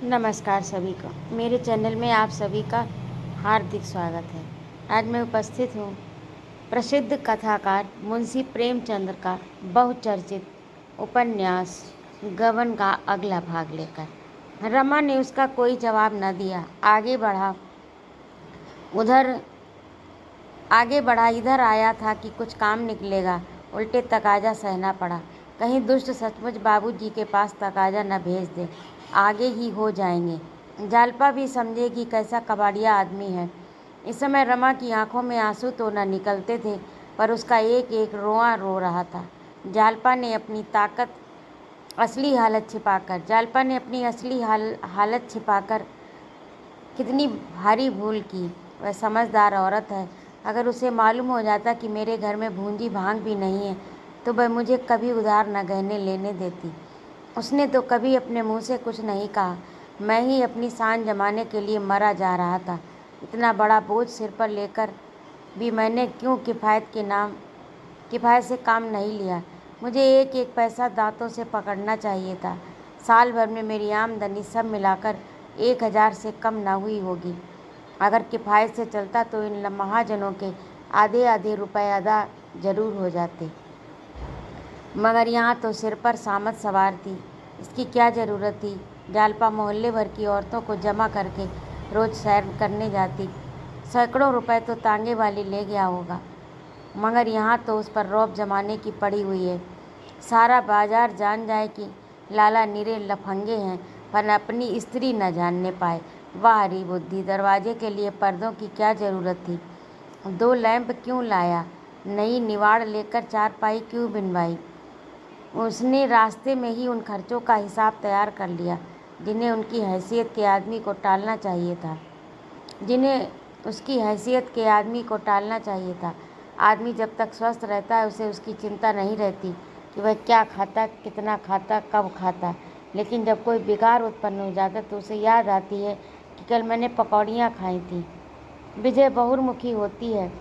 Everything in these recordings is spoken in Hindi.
नमस्कार सभी को। मेरे चैनल में आप सभी का हार्दिक स्वागत है। आज मैं उपस्थित हूँ प्रसिद्ध कथाकार मुंशी प्रेमचंद का बहुचर्चित उपन्यास गबन का अगला भाग लेकर। रमा ने उसका कोई जवाब न दिया। आगे बढ़ा इधर आया था कि कुछ काम निकलेगा, उल्टे तकाजा सहना पड़ा। कहीं दुष्ट सचमुच बाबूजी के पास तकाजा न भेज दे, आगे ही हो जाएंगे। जालपा भी समझेगी कैसा कबाड़िया आदमी है। इस समय रमा की आंखों में आंसू तो न निकलते थे, पर उसका एक एक रोआ रो रहा था। जालपा ने अपनी असली हालत छिपाकर कितनी भारी भूल की। वह समझदार औरत है। अगर उसे मालूम हो जाता कि मेरे घर में भूंजी भांग भी नहीं है, तो वह मुझे कभी उधार न गहने लेने देती। उसने तो कभी अपने मुंह से कुछ नहीं कहा। मैं ही अपनी शान जमाने के लिए मरा जा रहा था। इतना बड़ा बोझ सिर पर लेकर भी मैंने क्यों किफ़ायत से काम नहीं लिया। मुझे एक एक पैसा दांतों से पकड़ना चाहिए था। साल भर में मेरी आमदनी सब मिलाकर 1000 से कम न हुई होगी। अगर किफ़ायत से चलता तो इन महाजनों के आधे आधे रुपए अदा जरूर हो जाते, मगर यहाँ तो सिर पर सामत सवार थी। इसकी क्या ज़रूरत थी। जालपा मोहल्ले भर की औरतों को जमा करके रोज़ सैर करने जाती। सैकड़ों रुपए तो तांगे वाली ले गया होगा, मगर यहाँ तो उस पर रौब जमाने की पड़ी हुई है। सारा बाजार जान जाए कि लाला निरे लफंगे हैं, पर अपनी स्त्री न जानने पाए। वाह हरी बुद्धि। दरवाजे के लिए पर्दों की क्या ज़रूरत थी। 2 लैंप क्यों लाया। नई निवाड़ लेकर चारपाई क्यों बिनवाई। उसने रास्ते में ही उन खर्चों का हिसाब तैयार कर लिया जिन्हें उसकी हैसियत के आदमी को टालना चाहिए था। आदमी जब तक स्वस्थ रहता है उसे उसकी चिंता नहीं रहती कि वह क्या खाता, कितना खाता, कब खाता। लेकिन जब कोई बिगाड़ उत्पन्न हो जाता तो उसे याद आती है कि कल मैंने पकौड़ियाँ खाई थी। विजय बहुमुखी होती है,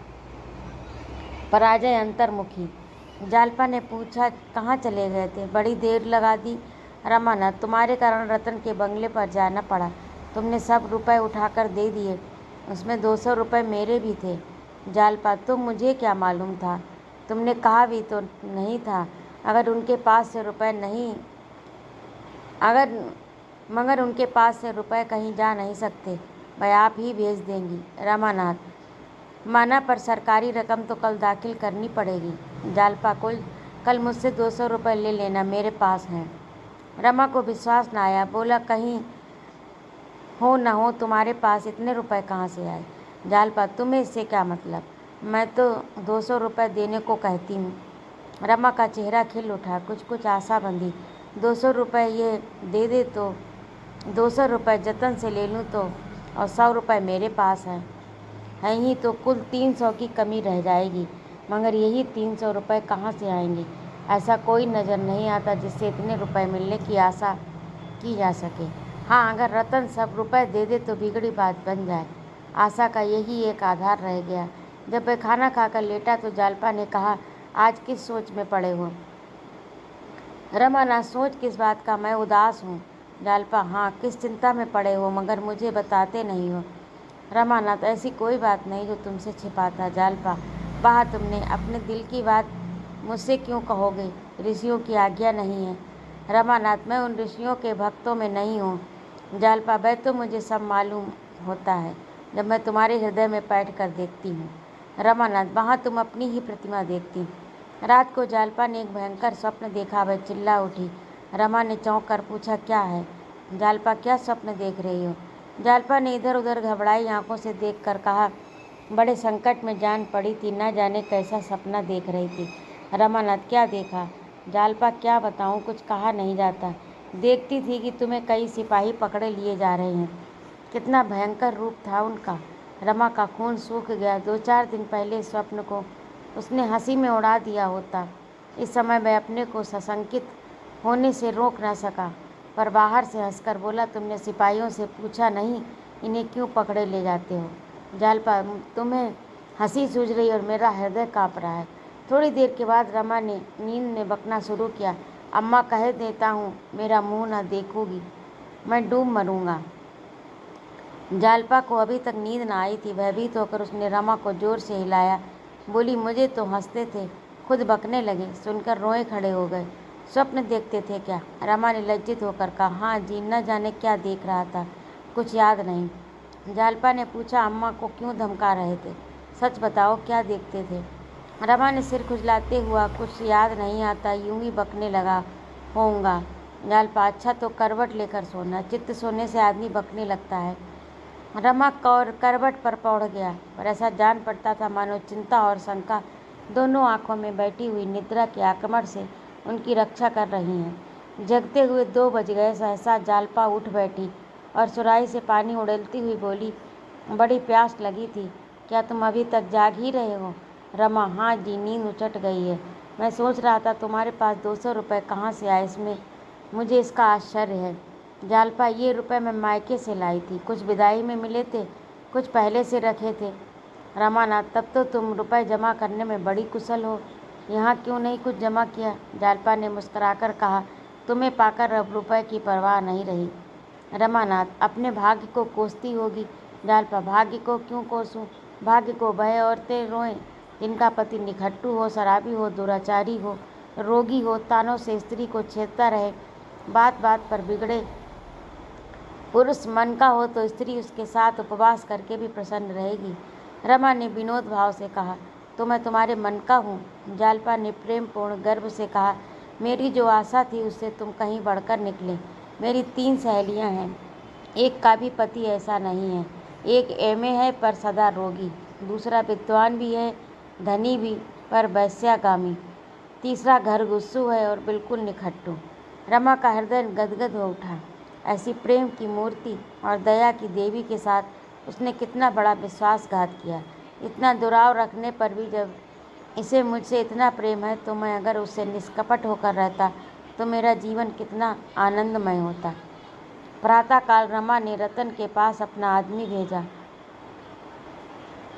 पराजय अंतर्मुखी। जालपा ने पूछा, कहाँ चले गए थे, बड़ी देर लगा दी। रमानाथ, तुम्हारे कारण रतन के बंगले पर जाना पड़ा। तुमने सब रुपए उठाकर दे दिए, उसमें 200 रुपये मेरे भी थे। जालपा, तो मुझे क्या मालूम था, तुमने कहा भी तो नहीं था। अगर उनके पास से रुपए कहीं जा नहीं सकते, वह आप ही भेज देंगी। रमानाथ, माना, पर सरकारी रकम तो कल दाखिल करनी पड़ेगी। जालपा, कल मुझसे 200 रुपये ले लेना, मेरे पास हैं। रमा को विश्वास न आया। बोला, कहीं हो न हो तुम्हारे पास इतने रुपए कहाँ से आए। जालपा, तुम्हें इससे क्या मतलब, मैं तो 200 रुपये देने को कहती हूँ। रमा का चेहरा खिल उठा, कुछ आशा बंधी। 200 रुपये ये दे दे तो 200 रुपये जतन से ले लूँ तो, और 100 रुपये मेरे पास हैं ही तो कुल 300 की कमी रह जाएगी। मगर यही 300 रुपये कहाँ से आएंगे। ऐसा कोई नज़र नहीं आता जिससे इतने रुपए मिलने की आशा की जा सके। हाँ, अगर रतन सब रुपए दे दे तो बिगड़ी बात बन जाए। आशा का यही एक आधार रह गया। जब वह खाना खाकर लेटा तो जालपा ने कहा, आज किस सोच में पड़े हो। रमानाथ, सोच किस बात का, मैं उदास हूँ। जालपा, हाँ, किस चिंता में पड़े हो, मगर मुझे बताते नहीं हो। रमानाथ, ऐसी कोई बात नहीं जो तुमसे छिपाता। जालपा, वाह, तुमने अपने दिल की बात मुझसे क्यों कहोगे, ऋषियों की आज्ञा नहीं है। रमानाथ, मैं उन ऋषियों के भक्तों में नहीं हूँ। जालपा, वह तो मुझे सब मालूम होता है जब मैं तुम्हारे हृदय में बैठ कर देखती हूँ। रमानाथ, वहाँ तुम अपनी ही प्रतिमा देखती। रात को जालपा ने एक भयंकर स्वप्न देखा। वह चिल्ला उठी। रमा ने चौंक कर पूछा, क्या है। जालपा, क्या स्वप्न देख रही हो। जालपा ने इधर उधर घबराई आंखों से देखकर कहा, बड़े संकट में जान पड़ी थी, न जाने कैसा सपना देख रही थी। रमानाथ, क्या देखा। जालपा, क्या बताऊं, कुछ कहा नहीं जाता। देखती थी कि तुम्हें कई सिपाही पकड़े लिए जा रहे हैं। कितना भयंकर रूप था उनका। रमा का खून सूख गया। 2-4 दिन पहले इस स्वप्न को उसने हंसी में उड़ा दिया होता। इस समय वह अपने को सशंकित होने से रोक न सका, पर बाहर से हंसकर बोला, तुमने सिपाहियों से पूछा नहीं इन्हें क्यों पकड़े ले जाते हो। जालपा, तुम्हें हंसी सूझ रही और मेरा हृदय काँप रहा है। थोड़ी देर के बाद रमा ने नींद में बकना शुरू किया, अम्मा कह देता हूँ मेरा मुँह न देखोगी। मैं डूब मरूंगा। जालपा को अभी तक नींद न आई थी। भयभीत होकर उसने रमा को जोर से हिलाया। बोली, मुझे तो हंसते थे, खुद बकने लगे। सुनकर रोए खड़े हो गए। स्वप्न देखते थे क्या? रमा ने लज्जित होकर कहा। हाँ जी, न जाने क्या देख रहा था, कुछ याद नहीं। जालपा ने पूछा, अम्मा को क्यों धमका रहे थे? सच बताओ, क्या देखते थे? रमा ने सिर खुजलाते हुआ, कुछ याद नहीं आता, यूं ही बकने लगा होऊंगा। जालपा, अच्छा तो करवट लेकर सोना, चित्त सोने से आदमी बकने लगता है। रमा कौर करवट पर पौड़ गया, पर ऐसा जान पड़ता था मानो चिंता और शंका दोनों आंखों में बैठी हुई निद्रा के आक्रमण से उनकी रक्षा कर रही हैं। जगते हुए 2 बज गए। सहसा जालपा उठ बैठी और सुराही से पानी उड़ेलती हुई बोली, बड़ी प्यास लगी थी, क्या तुम अभी तक जाग ही रहे हो? रमा, हाँ जी, नींद उचट गई है। मैं सोच रहा था तुम्हारे पास 200 रुपये कहाँ से आए, इसमें मुझे इसका आश्चर्य है। जालपा, ये रुपए मैं मायके से लाई थी, कुछ विदाई में मिले थे, कुछ पहले से रखे थे। रमानाथ, तब तो तुम रुपए जमा करने में बड़ी कुशल हो, यहाँ क्यों नहीं कुछ जमा किया? जालपा ने मुस्कुराकर कहा। तुम्हें पाकर अब रुपए की परवाह नहीं रही। रमानाथ, अपने भाग्य को कोसती होगी। जालपा, भाग्य को क्यों कोसूं? भाग्य को वह औरतें रोएं जिनका पति निखट्टू हो, शराबी हो, दुराचारी हो, रोगी हो, तानों से स्त्री को छेड़ता रहे, बात बात पर बिगड़े। पुरुष मन का हो तो स्त्री उसके साथ उपवास करके भी प्रसन्न रहेगी। रमा ने विनोद भाव से कहा, तो मैं तुम्हारे मन का हूँ? जालपा ने प्रेमपूर्ण गर्व से कहा, मेरी जो आशा थी उससे तुम कहीं बढ़कर निकले। मेरी 3 सहेलियाँ हैं, एक का भी पति ऐसा नहीं है। एक एमए है पर सदा रोगी, दूसरा विद्वान भी है, धनी भी, पर वैश्यागामी, तीसरा घरगुस्सू है और बिल्कुल निखट्टू। रमा का हृदय गदगद हो उठा। ऐसी प्रेम की मूर्ति और दया की देवी के साथ उसने कितना बड़ा विश्वासघात किया। इतना दुराव रखने पर भी जब इसे मुझसे इतना प्रेम है, तो मैं अगर उससे निष्कपट होकर रहता तो मेरा जीवन कितना आनंदमय होता। प्रातःकाल रमा ने रतन के पास अपना आदमी भेजा।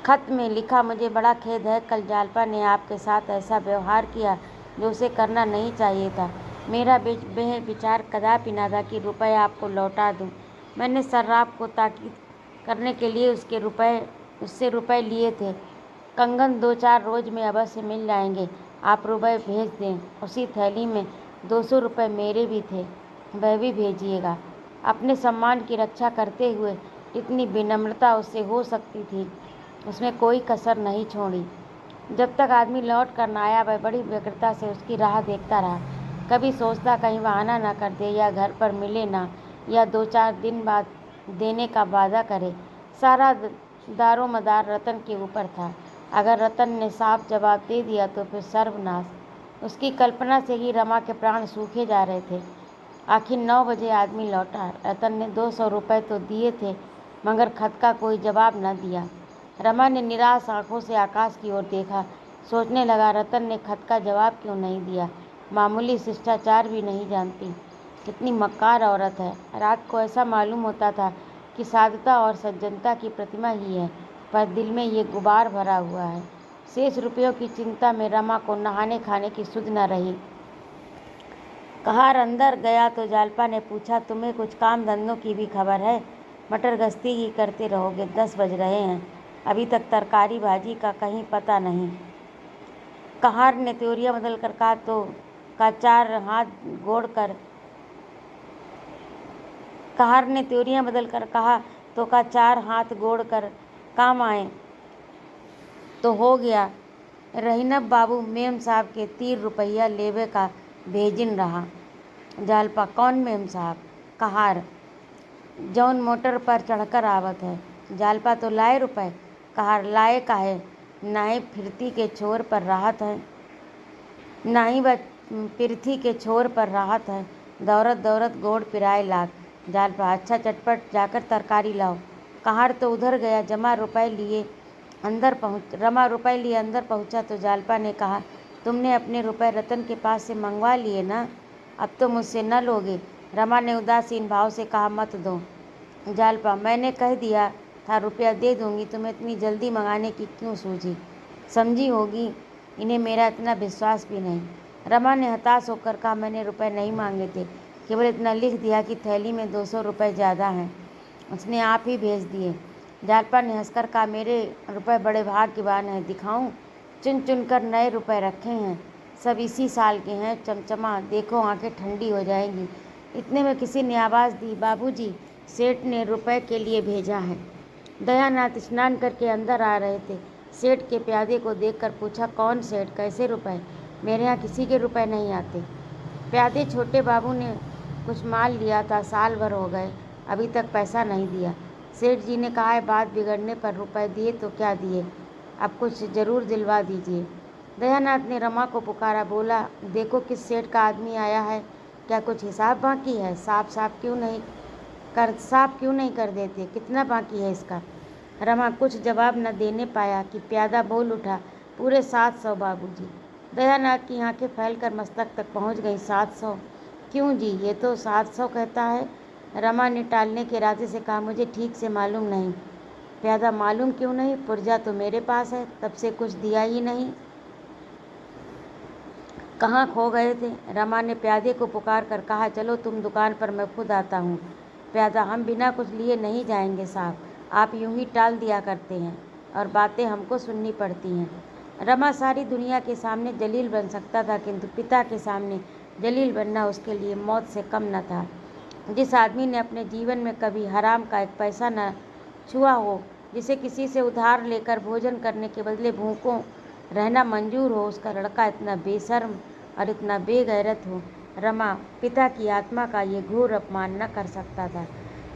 खत में लिखा, मुझे बड़ा खेद है, कल जालपा ने आपके साथ ऐसा व्यवहार किया जो उसे करना नहीं चाहिए था। मेरा विचार कदापि न था कि रुपए आपको लौटा दूं। मैंने सर्राफ को ताकीद करने के लिए उससे रुपए लिए थे। कंगन 2-4 रोज में अवश्य मिल जाएंगे, आप रुपए भेज दें। उसी थैली में 200 रुपये मेरे भी थे, वह भी भेजिएगा। अपने सम्मान की रक्षा करते हुए जितनी विनम्रता उससे हो सकती थी, उसमें कोई कसर नहीं छोड़ी। जब तक आदमी लौट कर न आया, वह बड़ी व्यग्रता से उसकी राह देखता रहा। कभी सोचता कहीं वह आना न कर दे, या घर पर मिले ना, या 2-4 दिन बाद देने का वादा करे। सारा दारोमदार रतन के ऊपर था। अगर रतन ने साफ जवाब दे दिया तो फिर सर्वनाश। उसकी कल्पना से ही रमा के प्राण सूखे जा रहे थे। आखिर 9 बजे आदमी लौटा। रतन ने 200 रुपये तो दिए थे, मगर खत का कोई जवाब न दिया। रमा ने निराश आंखों से आकाश की ओर देखा। सोचने लगा, रतन ने खत का जवाब क्यों नहीं दिया? मामूली शिष्टाचार भी नहीं जानती, कितनी मक्कार औरत है। रात को ऐसा मालूम होता था कि साधुता और सज्जनता की प्रतिमा ही है, पर दिल में ये गुबार भरा हुआ है। शेष रुपयों की चिंता में रमा को नहाने खाने की सुध न रही। कहार अंदर गया तो जालपा ने पूछा, तुम्हें कुछ काम धंधों की भी खबर है? मटर गश्ती ही करते रहोगे, 10 बज रहे हैं, अभी तक तरकारी भाजी का कहीं पता नहीं। कहार ने त्योरिया बदल कर कहा, तो का 4 हाथ गोड़ कर कहार ने त्योरियां बदल कर कहा, तो का 4 हाथ गोड़ कर काम आए तो हो गया। रहीनब बाबू मेम साहब के 3 रुपया लेवे का भेजिन रहा। जालपा, कौन मेम साहब? कहार, जौन मोटर पर चढ़कर आवत है। जालपा, तो लाए रुपए? कहार, लाए काहे, नाई फिरती के छोर पर राहत है, नाई व पिरथी के छोर पर राहत है, दौरत दौरत गोड़ पिराए लाग। जालपा, अच्छा चटपट जाकर तरकारी लाओ। कहार तो उधर गया। रमा रुपए लिए अंदर पहुंचा तो जालपा ने कहा, तुमने अपने रुपए रतन के पास से मंगवा लिए ना, अब तो मुझसे न लोगे? रमा ने उदासीन भाव से कहा, मत दो। जालपा, मैंने कह दिया था रुपया दे दूंगी, तुम्हें इतनी जल्दी मंगाने की क्यों सूझी? समझी होगी, इन्हें मेरा इतना विश्वास भी नहीं। रमा ने हताश होकर कहा, मैंने रुपए नहीं मांगे थे, केवल इतना लिख दिया कि थैली में 200 रुपये ज़्यादा हैं। उसने आप ही भेज दिए। जालपा ने हंसकर कहा, मेरे रुपए बड़े भाग्यवान हैं, दिखाऊं? चुन चुन कर नए रुपए रखे हैं, सब इसी साल के हैं। चमचमा, देखो आंखें ठंडी हो जाएंगी। इतने में किसी ने आवाज़ दी, बाबूजी, सेठ ने रुपए के लिए भेजा है। दयानाथ स्नान करके अंदर आ रहे थे। सेठ के प्यादे को देखकर पूछा, कौन सेठ, कैसे रुपए? मेरे यहाँ किसी के रुपए नहीं आते। प्यादे, छोटे बाबू ने कुछ माल लिया था, साल भर हो गए, अभी तक पैसा नहीं दिया। सेठ जी ने कहा है, बात बिगड़ने पर रुपए दिए तो क्या दिए, अब कुछ ज़रूर दिलवा दीजिए। दयानाथ ने रमा को पुकारा, बोला, देखो किस सेठ का आदमी आया है, क्या कुछ हिसाब बाकी है? साफ क्यों नहीं कर देते, कितना बाकी है इसका? रमा कुछ जवाब न देने पाया कि प्यादा बोल उठा, पूरे 700 बाबूजी। दयानाथ की आंखें फैलकर मस्तक तक पहुंच गई। 700? क्यों जी, ये तो 700 कहता है। रमा ने टालने के इरादे से कहा, मुझे ठीक से मालूम नहीं। प्यादा, मालूम क्यों नहीं? पुर्जा तो मेरे पास है, तब से कुछ दिया ही नहीं। कहाँ खो गए थे? रमा ने प्यादे को पुकार कर कहा, चलो तुम दुकान पर, मैं खुद आता हूँ। प्यादा, हम बिना कुछ लिए नहीं जाएंगे साहब, आप यूं ही टाल दिया करते हैं और बातें हमको सुननी पड़ती हैं। रमा सारी दुनिया के सामने जलील बन सकता था, किंतु पिता के सामने जलील बनना उसके लिए मौत से कम न था। जिस आदमी ने अपने जीवन में कभी हराम का एक पैसा न छुआ हो, जिसे किसी से उधार लेकर भोजन करने के बदले भूखों रहना मंजूर हो, उसका लड़का इतना बेशर्म और इतना बेगैरत हो। रमा पिता की आत्मा का ये घोर अपमान न कर सकता था।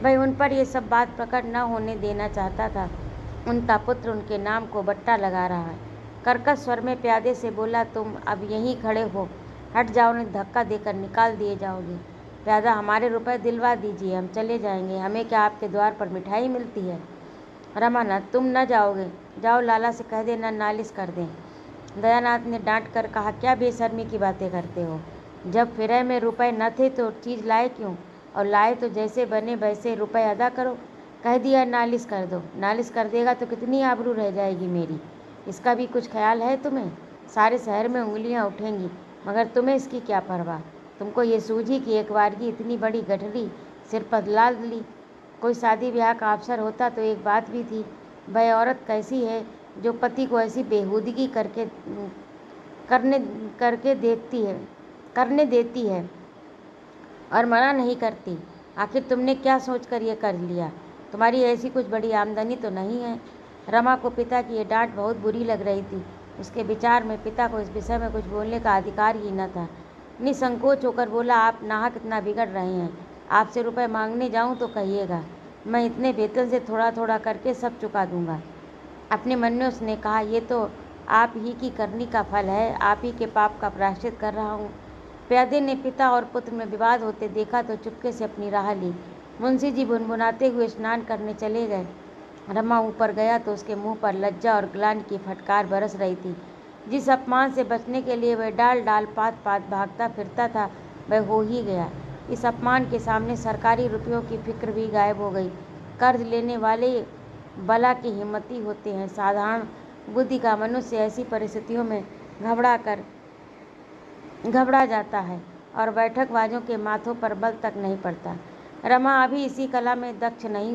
वह उन पर ये सब बात प्रकट न होने देना चाहता था। उनका पुत्र उनके नाम को बट्टा लगा रहा है। कर्कश स्वर में प्यादे से बोला, तुम अब यहीं खड़े हो, हट जाओ, नहीं धक्का देकर निकाल दिए जाओगे। प्यादा, हमारे रुपए दिलवा दीजिए, हम चले जाएंगे, हमें क्या आपके द्वार पर मिठाई मिलती है? रमानाथ, तुम न जाओगे? जाओ, लाला से कह देना नालिश कर दें। दयानाथ ने डांट कर कहा, क्या बेशर्मी की बातें करते हो? जब फिरे में रुपए न थे तो चीज़ लाए क्यों, और लाए तो जैसे बने वैसे रुपए अदा करो। कह दिया नालिश कर दो। नालिश कर देगा तो कितनी आबरू रह जाएगी मेरी, इसका भी कुछ ख्याल है तुम्हें? सारे शहर में उंगलियां उठेंगी, मगर तुम्हें इसकी क्या परवाह? तुमको ये सूझी कि एक बार की इतनी बड़ी गठरी सिर पर लाद ली। कोई शादी ब्याह का अवसर होता तो एक बात भी थी, वह औरत कैसी है जो पति को ऐसी बेहूदगी करने देती है और मना नहीं करती। आखिर तुमने क्या सोचकर ये कर लिया? तुम्हारी ऐसी कुछ बड़ी आमदनी तो नहीं है। रमा को पिता की ये डांट बहुत बुरी लग रही थी। उसके विचार में पिता को इस विषय में कुछ बोलने का अधिकार ही न था। निसंकोच होकर बोला, आप नाहक इतना बिगड़ रहे हैं। आपसे रुपए मांगने जाऊं तो कहिएगा, मैं इतने वेतन से थोड़ा थोड़ा करके सब चुका दूंगा। अपने मन में उसने कहा, ये तो आप ही की करनी का फल है, आप ही के पाप का प्रायश्चित कर रहा हूँ। प्यादे ने पिता और पुत्र में विवाद होते देखा तो चुपके से अपनी राह ली। मुंशी जी भुनभुनाते हुए स्नान करने चले गए। रमा ऊपर गया तो उसके मुंह पर लज्जा और ग्लानि की फटकार बरस रही थी। जिस अपमान से बचने के लिए वह डाल डाल पात पात भागता फिरता था, वह हो ही गया। इस अपमान के सामने सरकारी रुपयों की फिक्र भी गायब हो गई। कर्ज लेने वाले बला की हिम्मती होते हैं। साधारण बुद्धि का मनुष्य ऐसी परिस्थितियों में घबरा जाता है और बैठकबाजों के माथों पर बल तक नहीं पड़ता। रमा अभी इस कला में दक्ष नहीं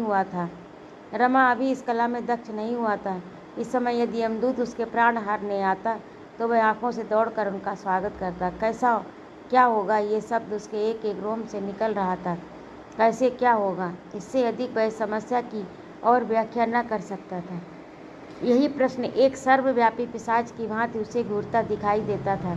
हुआ था। इस समय यदि यमदूत उसके प्राण हारने आता तो वह आंखों से दौड़कर उनका स्वागत करता। कैसा क्या होगा, ये शब्द उसके एक एक रोम से निकल रहा था। कैसे क्या होगा, इससे अधिक वह समस्या की और व्याख्या न कर सकता था। यही प्रश्न एक सर्वव्यापी पिशाच की भांति उसे घूरता दिखाई देता था।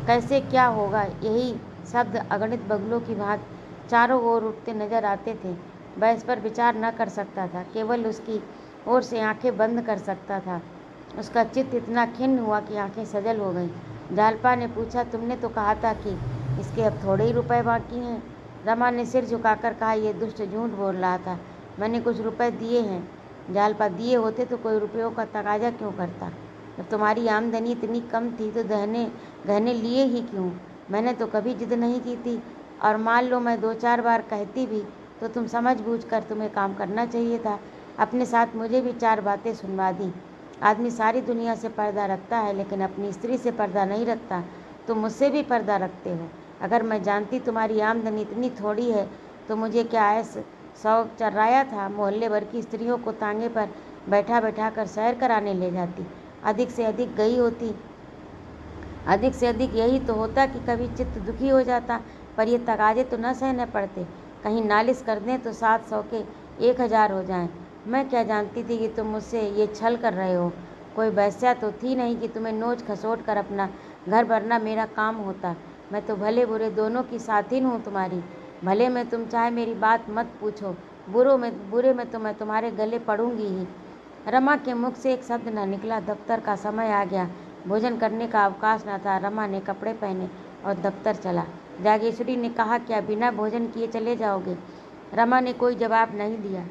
कैसे क्या होगा, यही शब्द अगणित बगुलों की भांति चारों ओर उठते नजर आते थे। वह इस पर विचार न कर सकता था, केवल उसकी ओर से आंखें बंद कर सकता था। उसका चित्त इतना खिन्न हुआ कि आंखें सजल हो गईं। जालपा ने पूछा, तुमने तो कहा था कि इसके अब थोड़े ही रुपए बाकी हैं। रमा ने सिर झुकाकर कहा, यह दुष्ट झूठ बोल रहा था, मैंने कुछ रुपए दिए हैं। जालपा, दिए होते तो कोई रुपयों का तकाजा क्यों करता? जब तुम्हारी आमदनी इतनी कम थी तो गहने लिए ही क्यों? मैंने तो कभी जिद नहीं की थी, और मान लो मैं 2-4 बार कहती भी तो तुम समझ बूझ कर तुम्हें काम करना चाहिए था। अपने साथ मुझे भी 4 बातें सुनवा दी। आदमी सारी दुनिया से पर्दा रखता है, लेकिन अपनी स्त्री से पर्दा नहीं रखता। तुम मुझसे भी पर्दा रखते हो। अगर मैं जानती तुम्हारी आमदनी इतनी थोड़ी है तो मुझे क्या ऐस शौक चर्राया था। मोहल्ले भर की स्त्रियों को तांगे पर बैठा बैठा कर सैर कराने ले जाती। अधिक से अधिक गई होती, अधिक से अधिक यही तो होता कि कभी चित्त दुखी हो जाता, पर ये तकाजे तो न सहने पड़ते। कहीं नालिश कर दें तो 700 के 1000 हो जाएं। मैं क्या जानती थी कि तुम मुझसे ये छल कर रहे हो। कोई वैश्या तो थी नहीं कि तुम्हें नोच खसोट कर अपना घर भरना मेरा काम होता। मैं तो भले बुरे दोनों की साथिन हूँ तुम्हारी। भले में तुम चाहे मेरी बात मत पूछो, बुरे में तो मैं तुम्हारे गले पड़ूंगी ही। रमा के मुख से एक शब्द न निकला। दफ्तर का समय आ गया, भोजन करने का अवकाश न था। रमा ने कपड़े पहने और दफ्तर चला। जागेश्वरी ने कहा, क्या बिना भोजन किए चले जाओगे? रमा ने कोई जवाब नहीं दिया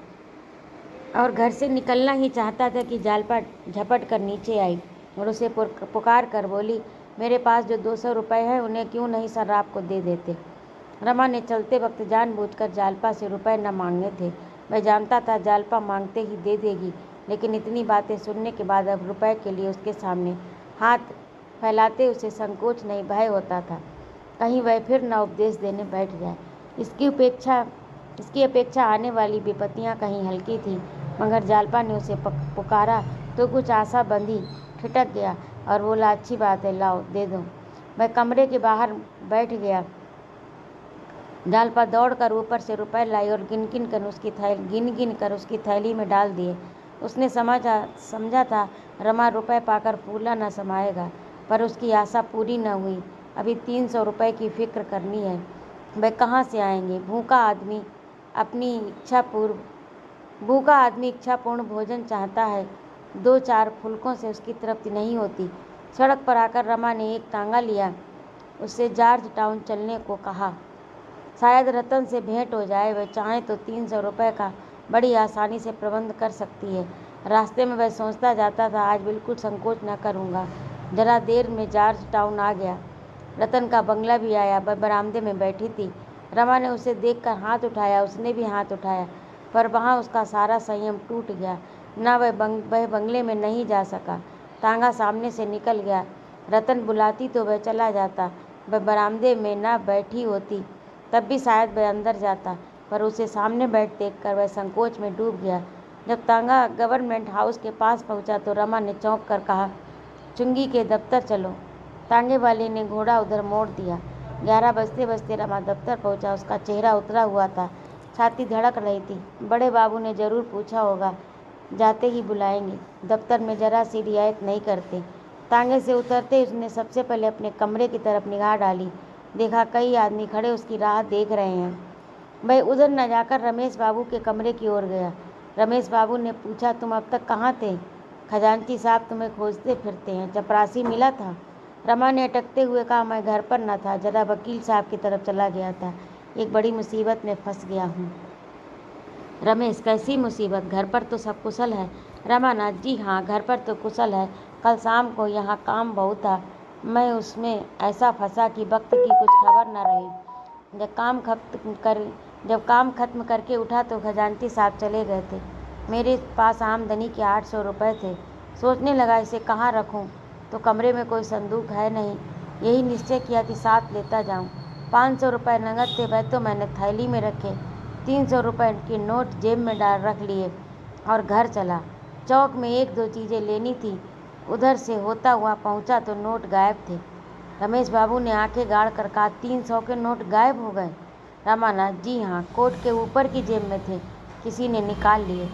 और घर से निकलना ही चाहता था कि जालपा झपट कर नीचे आई और उसे पुकार कर बोली, मेरे पास जो 200 रुपये हैं उन्हें क्यों नहीं सर्राफ को दे देते। रमा ने चलते वक्त जानबूझकर जालपा से रुपए न मांगने थे। वह जानता था जालपा मांगते ही दे देगी, लेकिन इतनी बातें सुनने के बाद अब रुपए के लिए उसके सामने हाथ फैलाते उसे संकोच नहीं, भय होता था कहीं वह फिर न उपदेश देने बैठ जाए। इसकी अपेक्षा आने वाली विपत्तियां कहीं हल्की थी, मगर जालपा ने उसे पुकारा तो कुछ आशा बंधी, ठिठक गया और बोला, अच्छी बात है, लाओ दे दो। वह कमरे के बाहर बैठ गया। जालपा दौड़कर ऊपर से रुपए लाई और गिन गिन कर उसकी थैली में डाल दिए। उसने समझा था रमा रुपए पाकर फूला न समाएगा, पर उसकी आशा पूरी न हुई। अभी 300 रुपये की फिक्र करनी है। वह कहाँ से आएंगे? भूखा आदमी इच्छापूर्ण भोजन चाहता है, 2-4 फुलकों से उसकी तृप्ति नहीं होती। सड़क पर आकर रमा ने एक तांगा लिया, उससे जॉर्ज टाउन चलने को कहा। शायद रतन से भेंट हो जाए। वह चाहे तो 300 रुपये का बड़ी आसानी से प्रबंध कर सकती है। रास्ते में वह सोचता जाता था, आज बिल्कुल संकोच न करूँगा। जरा देर में जॉर्ज टाउन आ गया। रतन का बंगला भी आया। वह बरामदे में बैठी थी। रमा ने उसे देखकर हाथ उठाया, उसने भी हाथ उठाया, पर वहाँ उसका सारा संयम टूट गया। न वह बंगले में नहीं जा सका। तांगा सामने से निकल गया। रतन बुलाती तो वह चला जाता। वह बरामदे में न बैठी होती तब भी शायद वह अंदर जाता, पर उसे सामने देखकर वह संकोच में डूब गया। जब तांगा गवर्नमेंट हाउस के पास पहुंचा तो रमा ने चौंक कर कहा, चुंगी के दफ्तर चलो। तांगे वाले ने घोड़ा उधर मोड़ दिया। 11 बजते बजते रमा दफ्तर पहुंचा। उसका चेहरा उतरा हुआ था, छाती धड़क रही थी। बड़े बाबू ने जरूर पूछा होगा, जाते ही बुलाएंगे। दफ्तर में जरा सी रियायत नहीं करते। तांगे से उतरते ही उसने सबसे पहले अपने कमरे की तरफ निगाह डाली। देखा कई आदमी खड़े उसकी राह देख रहे हैं। वह उधर न जाकर रमेश बाबू के कमरे की ओर गया। रमेश बाबू ने पूछा, तुम अब तक कहाँ थे? खजांची साहब तुम्हें खोजते फिरते हैं, चपरासी मिला था? रमा ने अटकते हुए कहा, मैं घर पर न था, जरा वकील साहब की तरफ चला गया था। एक बड़ी मुसीबत में फंस गया हूँ। रमेश, कैसी मुसीबत? घर पर तो सब कुशल है। रमानाथ, जी हाँ, घर पर तो कुशल है। कल शाम को यहाँ काम बहुत था, मैं उसमें ऐसा फंसा कि वक्त की कुछ खबर न रही। जब काम खत्म करके उठा तो खजांची साहब चले गए थे। मेरे पास आमदनी के 800 रुपये थे। सोचने लगा इसे कहाँ रखूँ, तो कमरे में कोई संदूक है नहीं। यही निश्चय किया कि साथ लेता जाऊँ। 500 रुपये नगद थे, वह तो मैंने थैली में रखे। 300 रुपये के नोट जेब में डाल रख लिए और घर चला। चौक में 1-2 चीज़ें लेनी थी। उधर से होता हुआ पहुंचा तो नोट गायब थे। रमेश बाबू ने आंखें गाड़ कर कहा, 300 के नोट गायब हो गए? रमानाथ, जी हाँ, कोट के ऊपर की जेब में थे, किसी ने निकाल लिए।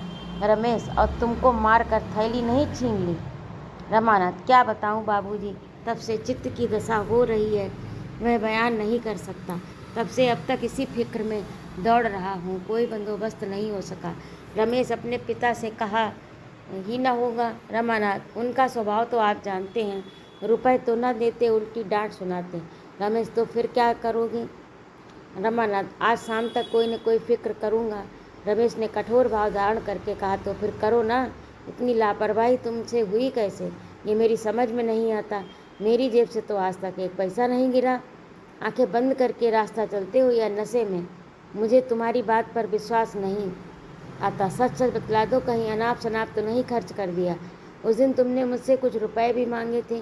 रमेश, और तुमको मार कर थैली नहीं छीन ली? रमानाथ, क्या बताऊं बाबूजी, तब से चित्त की दशा हो रही है, वह बयान नहीं कर सकता। तब से अब तक इसी फिक्र में दौड़ रहा हूँ, कोई बंदोबस्त नहीं हो सका। रमेश, अपने पिता से कहा ही न होगा? रमानाथ, उनका स्वभाव तो आप जानते हैं, रुपए तो न देते, उल्टी डांट सुनाते। रमेश, तो फिर क्या करोगे? रमानाथ, आज शाम तक कोई न कोई फिक्र करूँगा। रमेश ने कठोर भाव धारण करके कहा, तो फिर करो ना। इतनी लापरवाही तुमसे हुई कैसे, ये मेरी समझ में नहीं आता। मेरी जेब से तो आज तक एक पैसा नहीं गिरा। आंखें बंद करके रास्ता चलते हो या नशे में? मुझे तुम्हारी बात पर विश्वास नहीं आता। सच सच बतला दो, कहीं अनाप शनाप तो नहीं खर्च कर दिया? उस दिन तुमने मुझसे कुछ रुपए भी मांगे थे।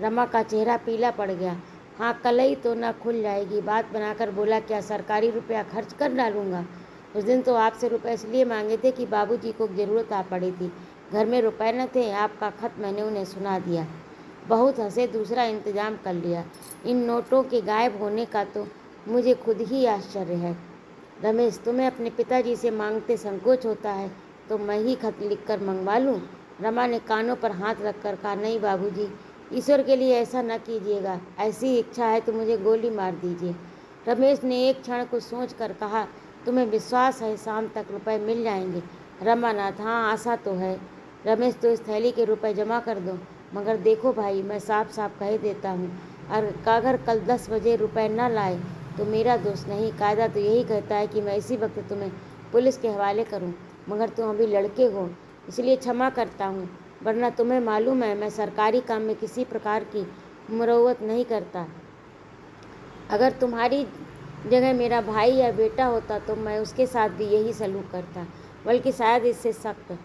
रमा का चेहरा पीला पड़ गया। हाँ, कलई तो ना खुल जाएगी। बात बनाकर बोला, क्या सरकारी रुपया खर्च कर डालूंगा? उस दिन तो आपसे रुपए इसलिए मांगे थे कि बाबूजी को ज़रूरत आ पड़ी थी। घर में रुपए न थे, आपका खत मैंने उन्हें सुना दिया। बहुत हंसे, दूसरा इंतजाम कर लिया। इन नोटों के गायब होने का तो मुझे खुद ही आश्चर्य है। रमेश, तुम्हें अपने पिताजी से मांगते संकोच होता है तो मैं ही खत लिखकर मंगवा लूं? रमा ने कानों पर हाथ रखकर कहा, नहीं बाबूजी, ईश्वर के लिए ऐसा न कीजिएगा। ऐसी इच्छा है तो मुझे गोली मार दीजिए। रमेश ने एक क्षण को सोच कर कहा, तुम्हें विश्वास है शाम तक रुपए मिल जाएंगे? रमानाथ, हाँ, आशा तो है। रमेश, तो इस थैली के रुपए जमा कर दो। मगर देखो भाई, मैं साफ साफ कह देता हूँ, अगर कल 10 बजे रुपए न लाए तो मेरा दोष नहीं। कायदा तो यही कहता है कि मैं इसी वक्त तुम्हें पुलिस के हवाले करूं। मगर तुम अभी लड़के हो, इसलिए क्षमा करता हूं, वरना तुम्हें मालूम है मैं सरकारी काम में किसी प्रकार की मुरौवत नहीं करता। अगर तुम्हारी जगह मेरा भाई या बेटा होता तो मैं उसके साथ भी यही सलूक करता, बल्कि शायद इससे सख्त।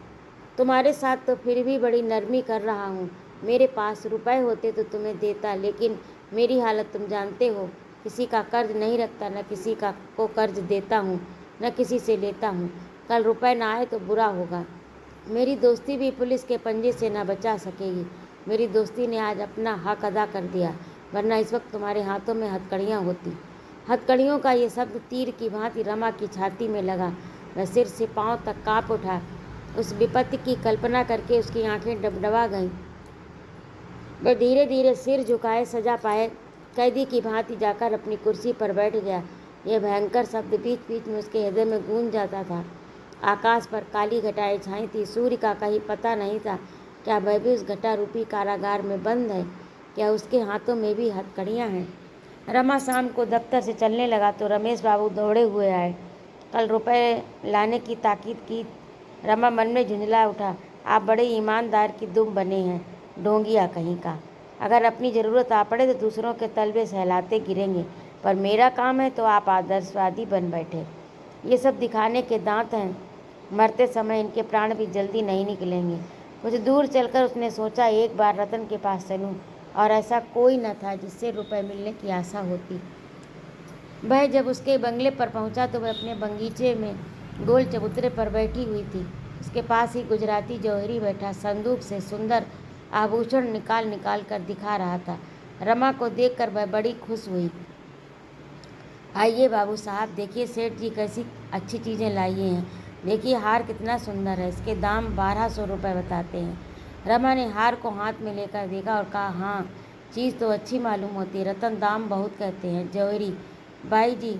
तुम्हारे साथ तो फिर भी बड़ी नरमी कर रहा हूँ। मेरे पास रुपए होते तो तुम्हें देता, लेकिन मेरी हालत तुम जानते हो। किसी का कर्ज नहीं रखता, न किसी का को कर्ज देता हूँ, न किसी से लेता हूँ। कल रुपए ना आए तो बुरा होगा। मेरी दोस्ती भी पुलिस के पंजे से न बचा सकेगी। मेरी दोस्ती ने आज अपना हक अदा कर दिया, वरना इस वक्त तुम्हारे हाथों में हथकड़ियाँ होती। हथकड़ियों का ये शब्द तीर की भांति रमा की छाती में लगा। वह सिर से पांव तक कांप उठा। उस विपत्ति की कल्पना करके उसकी आंखें डबडबा गईं। वह धीरे धीरे सिर झुकाए सजा पाए कैदी की भांति जाकर अपनी कुर्सी पर बैठ गया। यह भयंकर शब्द बीच बीच में उसके हृदय में गूंज जाता था। आकाश पर काली घटाएं छाई थी। सूर्य का कहीं पता नहीं था। क्या वह भी उस घटा रूपी कारागार में बंद है? क्या उसके हाथों में भी हथकड़ियाँ हैं? रमा शाम को दफ्तर से चलने लगा तो रमेश बाबू दौड़े हुए आए। कल रुपए लाने की ताकीद की। रमा मन में झुंझला उठा, आप बड़े ईमानदार की दुम बने हैं, ढोंगिया कहीं का। अगर अपनी ज़रूरत आ पड़े तो दूसरों के तलबे सहलाते गिरेंगे, पर मेरा काम है तो आप आदर्शवादी बन बैठे। ये सब दिखाने के दांत हैं। मरते समय इनके प्राण भी जल्दी नहीं निकलेंगे। कुछ दूर चलकर उसने सोचा, एक बार रतन के पास चलूं, और ऐसा कोई न था जिससे रुपए मिलने की आशा होती। वह जब उसके बंगले पर पहुंचा तो वह अपने बगीचे में गोल चबूतरे पर बैठी हुई थी। उसके पास ही गुजराती जौहरी बैठा संदूक से सुंदर आभूषण निकाल निकाल कर दिखा रहा था। रमा को देखकर वह बड़ी खुश हुई। आइए बाबू साहब, देखिए सेठ जी कैसी अच्छी चीज़ें लाइए हैं। देखिए हार कितना सुंदर है, इसके दाम 1200 रुपये बताते हैं। रमा ने हार को हाथ में लेकर देखा और कहा, हाँ, चीज़ तो अच्छी मालूम होती है। रतन दाम बहुत कहते हैं। जौहरी बाई जी,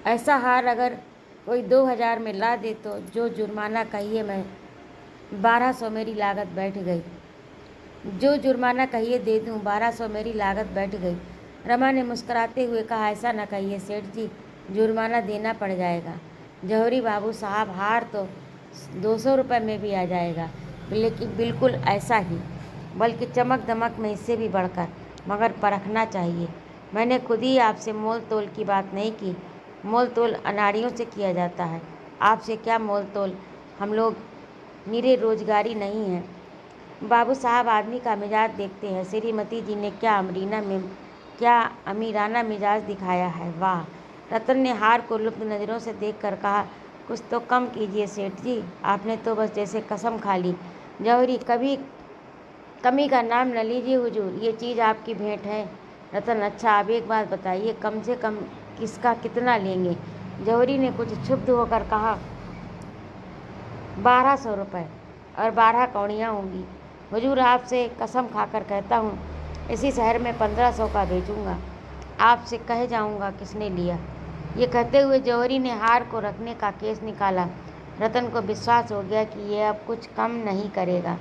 ऐसा हार अगर कोई 2000 में ला दे तो जो जुर्माना कहिए, मैं 1200 मेरी लागत बैठ गई। जो जुर्माना कहिए दे दूं, 1200 मेरी लागत बैठ गई। रमा ने मुस्कुराते हुए कहा, ऐसा न कहिए सेठ जी, जुर्माना देना पड़ जाएगा। जौहरी बाबू साहब, हार तो 200 रुपये में भी आ जाएगा, लेकिन बिल्कुल ऐसा ही, बल्कि चमक दमक में इससे भी बढ़कर, मगर परखना चाहिए। मैंने खुद ही आपसे मोल तोल की बात नहीं की। मोल तोल अनाड़ियों से किया जाता है। आपसे क्या मोल तोल, हम लोग निरे रोजगारी नहीं हैं। बाबू साहब आदमी का मिजाज देखते हैं। श्रीमती जी ने क्या अमीराना मिजाज दिखाया है, वाह। रतन ने हार को लुप्त नज़रों से देखकर कहा, कुछ तो कम कीजिए सेठ जी, आपने तो बस जैसे कसम खा ली। जौहरी, कभी कमी का नाम न लीजिए हुजूर, ये चीज़ आपकी भेंट है। रतन, अच्छा आप एक बात बताइए, कम से कम किसका कितना लेंगे? जौहरी ने कुछ क्षुब्ध होकर कहा, 1200 रुपये और 12 कौड़ियाँ होंगी। हुजूर, आपसे कसम खाकर कहता हूँ, इसी शहर में 1500 का बेचूंगा। आपसे कह जाऊंगा किसने लिया। ये कहते हुए जौहरी ने हार को रखने का केस निकाला। रतन को विश्वास हो गया कि यह अब कुछ कम नहीं करेगा।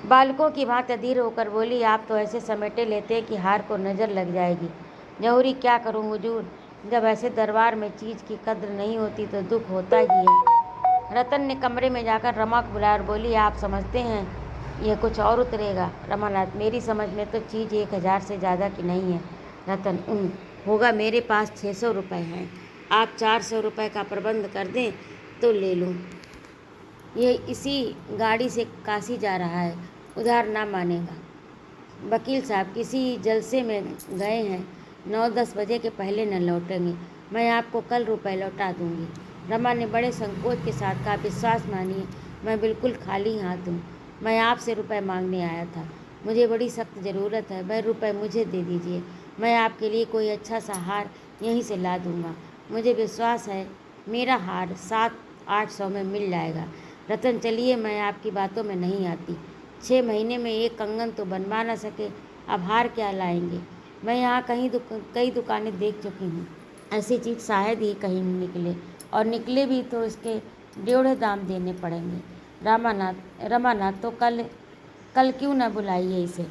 बालकों की भांति अधीर होकर बोली, आप तो ऐसे समेटे लेते कि हार को नज़र लग जाएगी। जौहरी, क्या करूं हुजूर, जब ऐसे दरबार में चीज़ की कद्र नहीं होती तो दुख होता ही है। रतन ने कमरे में जाकर रमा को बुलाया और बोली, आप समझते हैं यह कुछ और उतरेगा? रमानाथ, मेरी समझ में तो चीज़ 1000 से ज़्यादा की नहीं है। रतन, होगा, मेरे पास 600 रुपये हैं। आप 400 रुपये का प्रबंध कर दें तो ले लूँ। यह इसी गाड़ी से काशी जा रहा है, उधार ना मानेगा। वकील साहब किसी जलसे में गए हैं, 9-10 बजे के पहले न लौटेंगे। मैं आपको कल रुपए लौटा दूंगी। रमा ने बड़े संकोच के साथ कहा, विश्वास मानिए, मैं बिल्कुल खाली हाथ हूँ। मैं आपसे रुपए मांगने आया था। मुझे बड़ी सख्त ज़रूरत है। वह रुपए मुझे दे दीजिए। मैं आपके लिए कोई अच्छा सा हार यहीं से ला दूंगा। मुझे विश्वास है मेरा हार 700-800 में मिल जाएगा। रतन, चलिए, मैं आपकी बातों में नहीं आती। 6 महीने में एक कंगन तो बनवा ना सके, अब हार क्या लाएंगे। मैं यहाँ कई दुकानें देख चुकी हूँ। ऐसी चीज़ शायद ही कहीं निकले, और निकले भी तो इसके डेढ़े दाम देने पड़ेंगे। रमानाथ, तो कल कल क्यों ना बुलाइए इसे।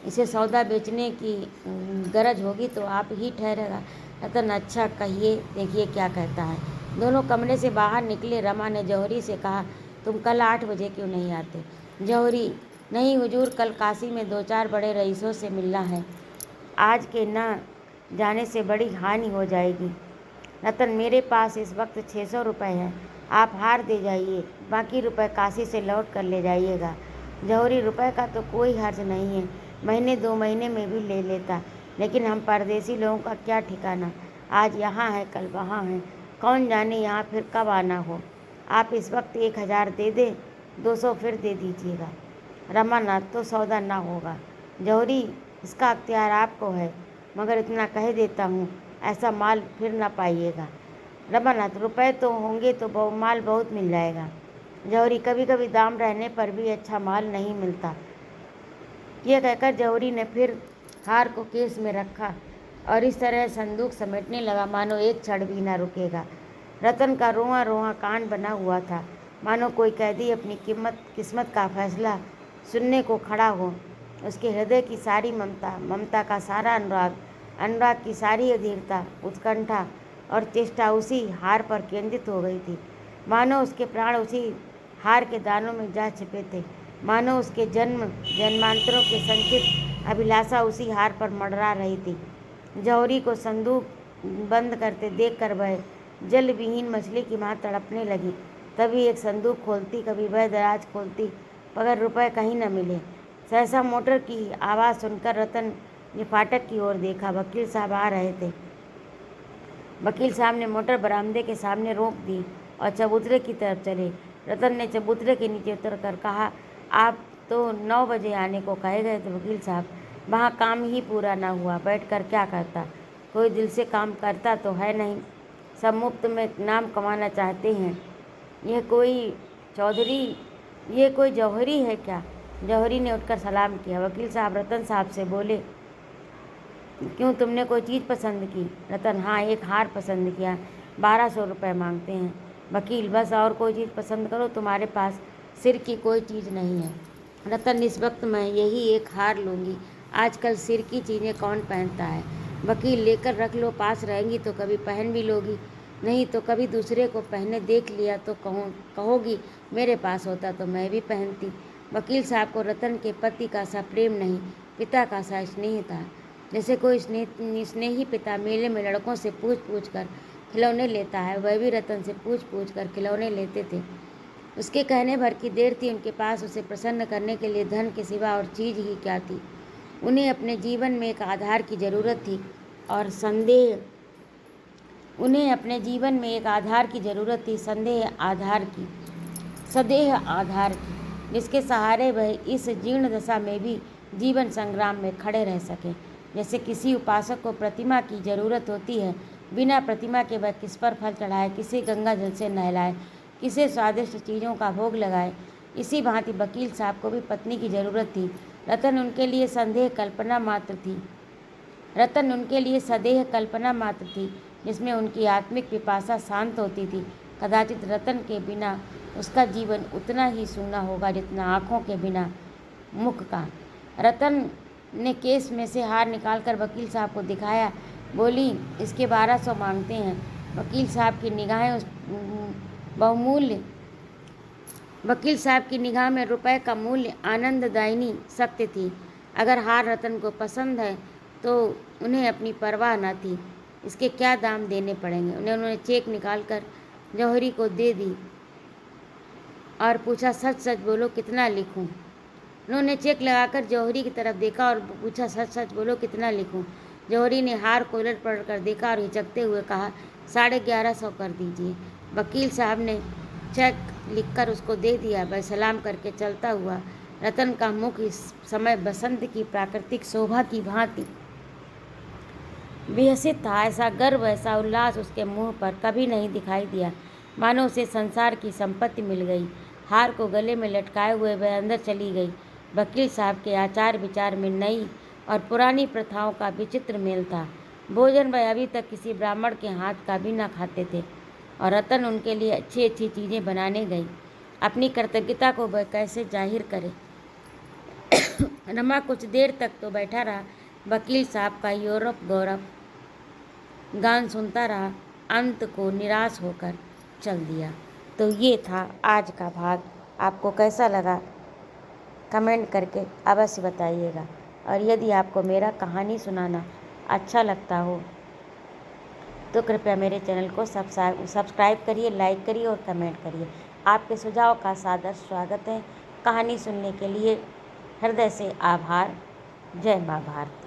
इसे सौदा बेचने की गरज होगी तो आप ही ठहरेगा। रतन, अच्छा, कहिए, देखिए क्या कहता है। दोनों कमरे से बाहर निकले। रमा ने जौहरी से कहा, तुम कल 8 बजे क्यों नहीं आते। जौहरी, नहीं हुजूर, कल काशी में 2-4 बड़े रईसों से मिलना है। आज के न जाने से बड़ी हानि हो जाएगी। रतन, मेरे पास इस वक्त 600 रुपये हैं। आप हार दे जाइए, बाकी रुपए काशी से लौट कर ले जाइएगा। जौहरी, रुपए का तो कोई हर्ज नहीं है, महीने 2 महीने में भी ले लेता, लेकिन हम परदेसी लोगों का क्या ठिकाना। आज यहाँ है, कल वहाँ है, कौन जाने यहाँ फिर कब आना हो। आप इस वक्त 1000 दे दें, 200 फिर दे दीजिएगा। रमानाथ, तो सौदा ना होगा। जौहरी, इसका अख्तियार आपको है, मगर इतना कह देता हूँ, ऐसा माल फिर ना पाइएगा। रमानाथ, रुपए तो होंगे तो माल बहुत मिल जाएगा। जौहरी, कभी कभी दाम रहने पर भी अच्छा माल नहीं मिलता। यह कहकर जौहरी ने फिर हार को केस में रखा और इस तरह संदूक समेटने लगा मानो एक क्षण भी ना रुकेगा। रतन का रोआ रोआ कान बना हुआ था, मानो कोई कैदी अपनी किस्मत का फैसला सुनने को खड़ा हो। उसके हृदय की सारी ममता, ममता का सारा अनुराग, अनुराग की सारी अधीरता, उत्कंठा और चेष्टा उसी हार पर केंद्रित हो गई थी। मानो उसके प्राण उसी हार के दानों में जा छिपे थे। मानो उसके जन्मांतरों के संचित अभिलाषा उसी हार पर मंडरा रही थी। जौहरी को संदूक बंद करते देखकर वह जल विहीन मछली की मां तड़पने लगी। कभी एक संदूक खोलती, कभी वह दराज खोलती, मगर रुपए कहीं न मिले। सहसा मोटर की आवाज़ सुनकर रतन ने फाटक की ओर देखा। वकील साहब आ रहे थे। वकील साहब ने मोटर बरामदे के सामने रोक दी और चबूतरे की तरफ चले। रतन ने चबूतरे के नीचे उतरकर कहा, आप तो 9 बजे आने को कहे गए थे वकील साहब, वहाँ काम ही पूरा ना हुआ, बैठकर क्या करता। कोई दिल से काम करता तो है नहीं, सब मुफ्त में नाम कमाना चाहते हैं। यह कोई जौहरी है क्या। जौहरी ने उठकर सलाम किया। वकील साहब रतन साहब से बोले, क्यों, तुमने कोई चीज़ पसंद की। रतन, हाँ, एक हार पसंद किया, 1200 रुपये मांगते हैं। वकील, बस और कोई चीज़ पसंद करो, तुम्हारे पास सिर की कोई चीज़ नहीं है। रतन, इस वक्त मैं यही एक हार लूँगी, आजकल सिर की चीज़ें कौन पहनता है। वकील, लेकर रख लो, पास रहेंगी तो कभी पहन भी लोगी, नहीं तो कभी दूसरे को पहने देख लिया तो कहोगी मेरे पास होता तो मैं भी पहनती। वकील साहब को रतन के पति का सा प्रेम नहीं, पिता का सा स्नेह था। जैसे कोई स्नेही पिता मेले में लड़कों से पूछ कर खिलौने लेता है, वह भी रतन से पूछ कर खिलौने लेते थे। उसके कहने भर की देर थी। उनके पास उसे प्रसन्न करने के लिए धन के सिवा और चीज़ ही क्या थी। उन्हें अपने जीवन में एक आधार की ज़रूरत थी और संदेह सदेह आधार की, जिसके सहारे वह इस जीर्ण दशा में भी जीवन संग्राम में खड़े रह सके। जैसे किसी उपासक को प्रतिमा की जरूरत होती है, बिना प्रतिमा के वह किस पर फल चढ़ाए, किसे गंगा जल से नहलाए, किसे स्वादिष्ट चीज़ों का भोग लगाए। इसी भांति वकील साहब को भी पत्नी की जरूरत थी। रतन उनके लिए सदेह कल्पना मात्र थी, जिसमें उनकी आत्मिक पिपासा शांत होती थी। कदाचित रतन के बिना उसका जीवन उतना ही सूना होगा जितना आँखों के बिना मुख का। रतन ने केस में से हार निकालकर वकील साहब को दिखाया। बोली, इसके 1200 मांगते हैं। वकील साहब की निगाह में रुपए का मूल्य आनंददायिनी सत्य थी। अगर हार रतन को पसंद है तो उन्हें अपनी परवाह न थी, इसके क्या दाम देने पड़ेंगे। उन्होंने चेक निकालकर जौहरी को दे दी और पूछा, सच सच बोलो, कितना लिखूं। उन्होंने चेक लगाकर जौहरी की तरफ देखा और पूछा, सच सच बोलो, कितना लिखूं? जौहरी ने हार को उलट पलट कर देखा और हिचकते हुए कहा, 1150 कर दीजिए। वकील साहब ने चेक लिखकर उसको दे दिया। वह सलाम करके चलता हुआ। रतन का मुख इस समय बसंत की प्राकृतिक शोभा की भांति विकसित था। ऐसा गर्व, ऐसा उल्लास उसके मुंह पर कभी नहीं दिखाई दिया, मानो उसे संसार की संपत्ति मिल गई। हार को गले में लटकाए हुए वह अंदर चली गई। वकील साहब के आचार विचार में नई और पुरानी प्रथाओं का विचित्र मेल था। भोजन वह अभी तक किसी ब्राह्मण के हाथ का भी न खाते थे और रतन उनके लिए अच्छी अच्छी चीज़ें बनाने गई। अपनी कृतज्ञता को वह कैसे जाहिर करे। रमा कुछ देर तक तो बैठा रहा, वकील साहब का यूरोप गौरव गान सुनता रहा, अंत को निराश होकर चल दिया। तो ये था आज का भाग। आपको कैसा लगा कमेंट करके अवश्य बताइएगा। और यदि आपको मेरा कहानी सुनाना अच्छा लगता हो तो कृपया मेरे चैनल को सब्सक्राइब करिए, लाइक करिए और कमेंट करिए। आपके सुझाव का सादर स्वागत है। कहानी सुनने के लिए हृदय से आभार। जय माँ भारती।